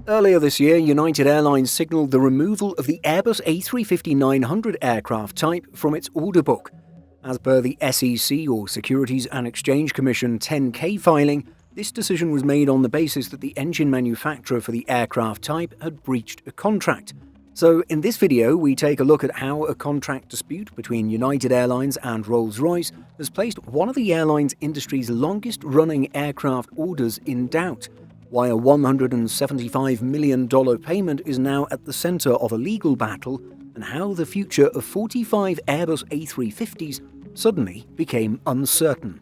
Earlier this year, United Airlines signalled the removal of the Airbus A350-900 aircraft type from its order book. As per the SEC, or Securities and Exchange Commission 10K filing, this decision was made on the basis that the engine manufacturer for the aircraft type had breached a contract. So in this video, we take a look at how a contract dispute between United Airlines and Rolls-Royce has placed one of the airline's industry's longest-running aircraft orders in doubt, why a $175 million payment is now at the centre of a legal battle, and how the future of 45 Airbus A350s suddenly became uncertain.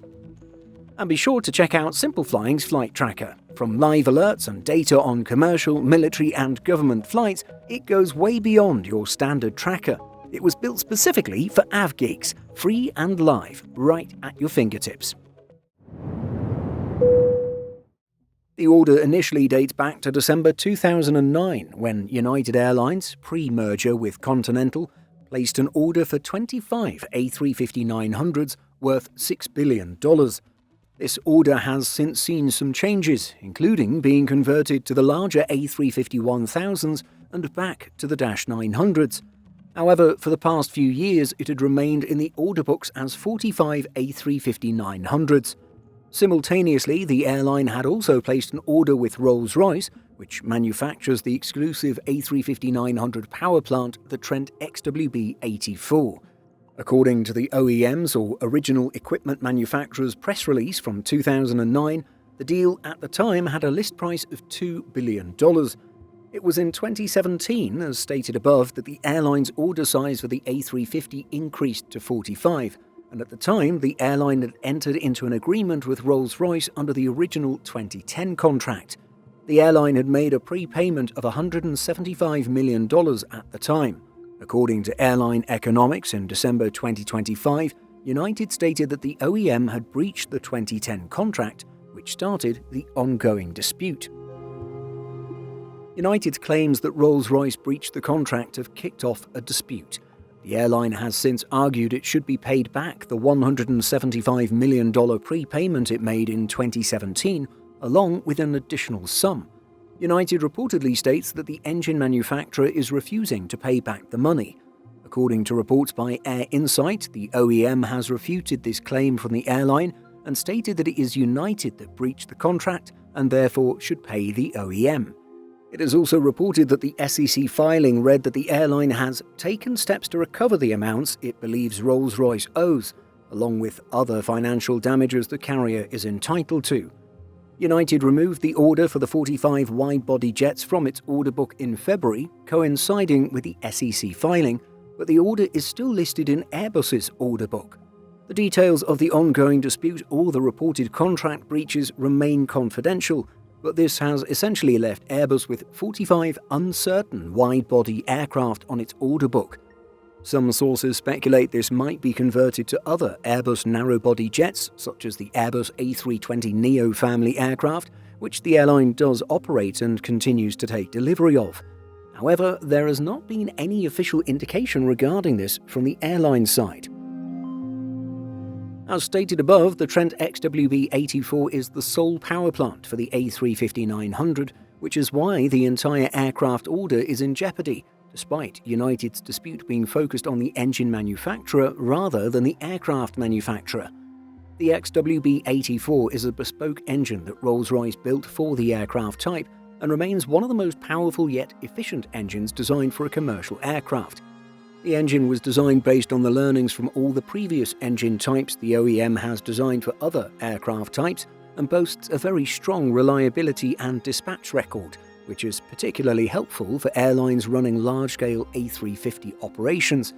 And be sure to check out Simpleflying's flight tracker. From live alerts and data on commercial, military and government flights, it goes way beyond your standard tracker. It was built specifically for avgeeks, free and live, right at your fingertips. The order initially dates back to December 2009, when United Airlines, pre-merger with Continental, placed an order for 25 A350-900s worth $6 billion. This order has since seen some changes, including being converted to the larger A350-1000s and back to the -900s. However, for the past few years, it had remained in the order books as 45 A350-900s. Simultaneously, the airline had also placed an order with Rolls-Royce, which manufactures the exclusive A350-900 power plant, the Trent XWB A350. According to the OEM's, or Original Equipment Manufacturer's, press release from 2009, the deal at the time had a list price of $2 billion. It was in 2017, as stated above, that the airline's order size for the A350 increased to 45, and at the time the airline had entered into an agreement with Rolls-Royce under the original 2010 contract. The airline had made a prepayment of $175 million at the time. According to Airline Economics in December 2025, United stated that the OEM had breached the 2010 contract, which started the ongoing dispute. United's claims that Rolls-Royce breached the contract have kicked off a dispute. The airline has since argued it should be paid back the $175 million prepayment it made in 2017, along with an additional sum. United reportedly states that the engine manufacturer is refusing to pay back the money. According to reports by Air Insight, the OEM has refuted this claim from the airline and stated that it is United that breached the contract and therefore should pay the OEM. It is also reported that the SEC filing read that the airline has taken steps to recover the amounts it believes Rolls-Royce owes, along with other financial damages the carrier is entitled to. United removed the order for the 45 wide-body jets from its order book in February, coinciding with the SEC filing, but the order is still listed in Airbus's order book. The details of the ongoing dispute or the reported contract breaches remain confidential, but this has essentially left Airbus with 45 uncertain wide-body aircraft on its order book. Some sources speculate this might be converted to other Airbus narrow-body jets, such as the Airbus A320neo family aircraft, which the airline does operate and continues to take delivery of. However, there has not been any official indication regarding this from the airline side. As stated above, the Trent XWB A350 is the sole power plant for the A350-900, which is why the entire aircraft order is in jeopardy, despite United's dispute being focused on the engine manufacturer rather than the aircraft manufacturer. The XWB A350 is a bespoke engine that Rolls-Royce built for the aircraft type and remains one of the most powerful yet efficient engines designed for a commercial aircraft. The engine was designed based on the learnings from all the previous engine types the OEM has designed for other aircraft types and boasts a very strong reliability and dispatch record, which is particularly helpful for airlines running large-scale A350 operations.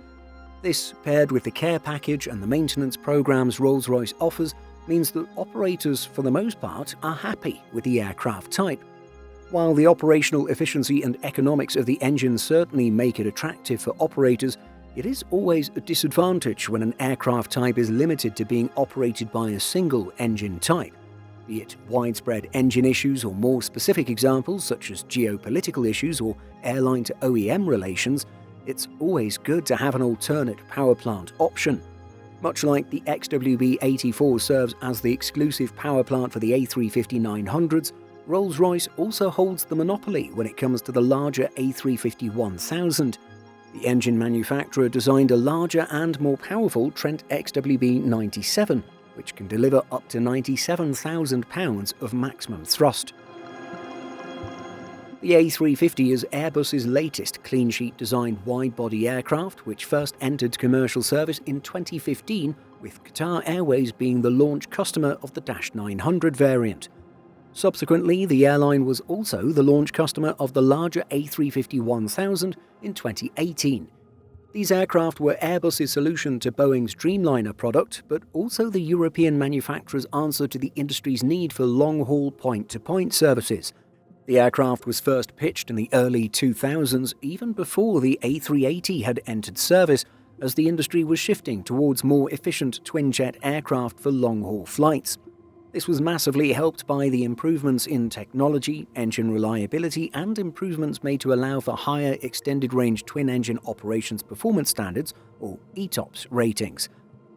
This, paired with the care package and the maintenance programs Rolls-Royce offers, means that operators, for the most part, are happy with the aircraft type. While the operational efficiency and economics of the engine certainly make it attractive for operators, it is always a disadvantage when an aircraft type is limited to being operated by a single engine type. Be it widespread engine issues or more specific examples such as geopolitical issues or airline-to-OEM relations, it's always good to have an alternate power plant option. Much like the XWB A350 serves as the exclusive power plant for the A350-900s, Rolls-Royce also holds the monopoly when it comes to the larger A350-1000. The engine manufacturer designed a larger and more powerful Trent XWB-97, which can deliver up to 97,000 pounds of maximum thrust. The A350 is Airbus's latest clean-sheet designed wide-body aircraft, which first entered commercial service in 2015, with Qatar Airways being the launch customer of the -900 variant. Subsequently, the airline was also the launch customer of the larger A350-1000 in 2018. These aircraft were Airbus's solution to Boeing's Dreamliner product, but also the European manufacturer's answer to the industry's need for long-haul point-to-point services. The aircraft was first pitched in the early 2000s, even before the A380 had entered service, as the industry was shifting towards more efficient twin-jet aircraft for long-haul flights. This was massively helped by the improvements in technology, engine reliability, and improvements made to allow for higher extended-range twin-engine operations performance standards, or ETOPS, ratings.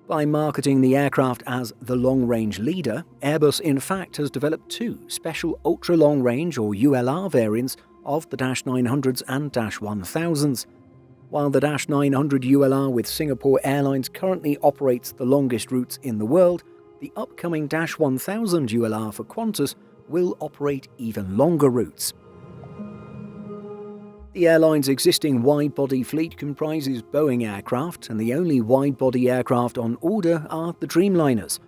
By marketing the aircraft as the long-range leader, Airbus in fact has developed two special ultra-long-range or ULR variants of the -900s and -1000s. While the -900 ULR with Singapore Airlines currently operates the longest routes in the world, the upcoming -1000 ULR for Qantas will operate even longer routes. The airline's existing wide-body fleet comprises Boeing aircraft, and the only wide-body aircraft on order are the Dreamliners.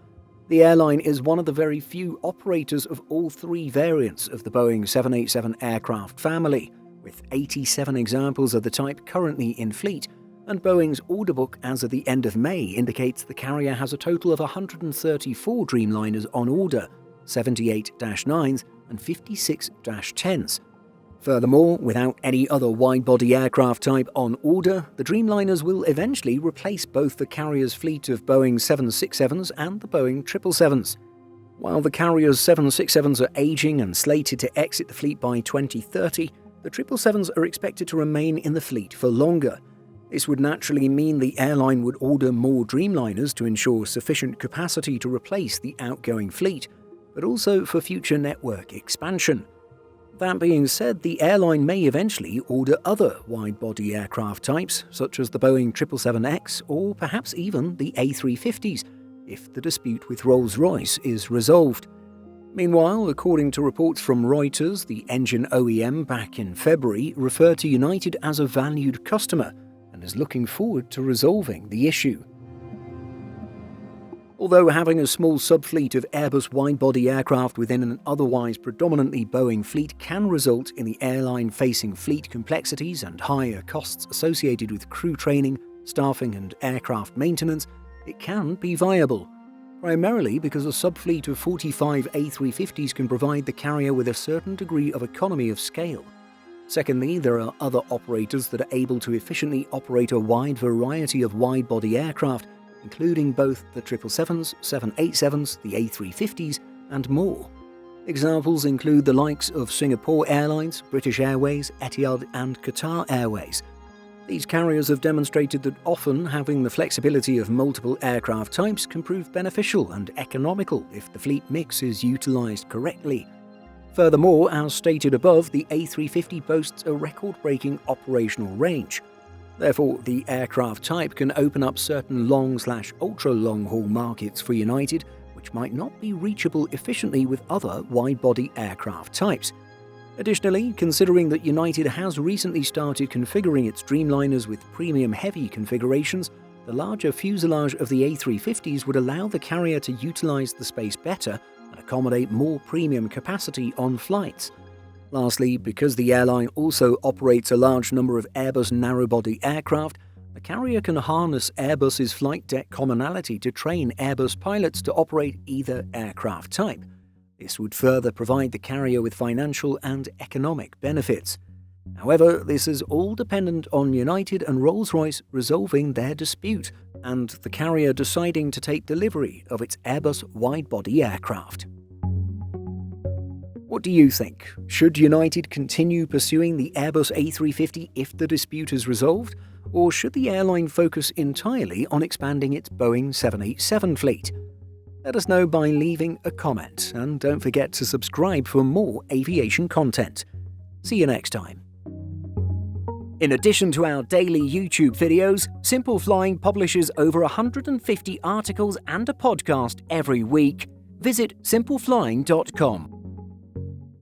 The airline is one of the very few operators of all three variants of the Boeing 787 aircraft family, with 87 examples of the type currently in fleet, and Boeing's order book as of the end of May indicates the carrier has a total of 134 Dreamliners on order, 78 -9s and 56 -10s. Furthermore, without any other wide-body aircraft type on order, the Dreamliners will eventually replace both the carrier's fleet of Boeing 767s and the Boeing 777s. While the carrier's 767s are aging and slated to exit the fleet by 2030, the 777s are expected to remain in the fleet for longer. This would naturally mean the airline would order more Dreamliners to ensure sufficient capacity to replace the outgoing fleet, but also for future network expansion. That being said, the airline may eventually order other wide-body aircraft types, such as the Boeing 777X or perhaps even the A350s, if the dispute with Rolls-Royce is resolved. Meanwhile, according to reports from Reuters, the engine OEM back in February referred to United as a valued customer and is looking forward to resolving the issue. Although having a small subfleet of Airbus wide-body aircraft within an otherwise predominantly Boeing fleet can result in the airline facing fleet complexities and higher costs associated with crew training, staffing and aircraft maintenance, it can be viable. Primarily because a subfleet of 45 A350s can provide the carrier with a certain degree of economy of scale. Secondly, there are other operators that are able to efficiently operate a wide variety of wide-body aircraft, including both the 777s, 787s, the A350s, and more. Examples include the likes of Singapore Airlines, British Airways, Etihad, and Qatar Airways. These carriers have demonstrated that often having the flexibility of multiple aircraft types can prove beneficial and economical if the fleet mix is utilized correctly. Furthermore, as stated above, the A350 boasts a record-breaking operational range. Therefore, the aircraft type can open up certain long/ultra-long-haul markets for United, which might not be reachable efficiently with other wide-body aircraft types. Additionally, considering that United has recently started configuring its Dreamliners with premium-heavy configurations, the larger fuselage of the A350s would allow the carrier to utilize the space better and accommodate more premium capacity on flights. Lastly, because the airline also operates a large number of Airbus narrow-body aircraft, the carrier can harness Airbus's flight deck commonality to train Airbus pilots to operate either aircraft type. This would further provide the carrier with financial and economic benefits. However, this is all dependent on United and Rolls-Royce resolving their dispute and the carrier deciding to take delivery of its Airbus wide-body aircraft. What do you think? Should United continue pursuing the Airbus A350 if the dispute is resolved, or should the airline focus entirely on expanding its Boeing 787 fleet? Let us know by leaving a comment, and don't forget to subscribe for more aviation content. See you next time. In addition to our daily YouTube videos, Simple Flying publishes over 150 articles and a podcast every week. Visit simpleflying.com.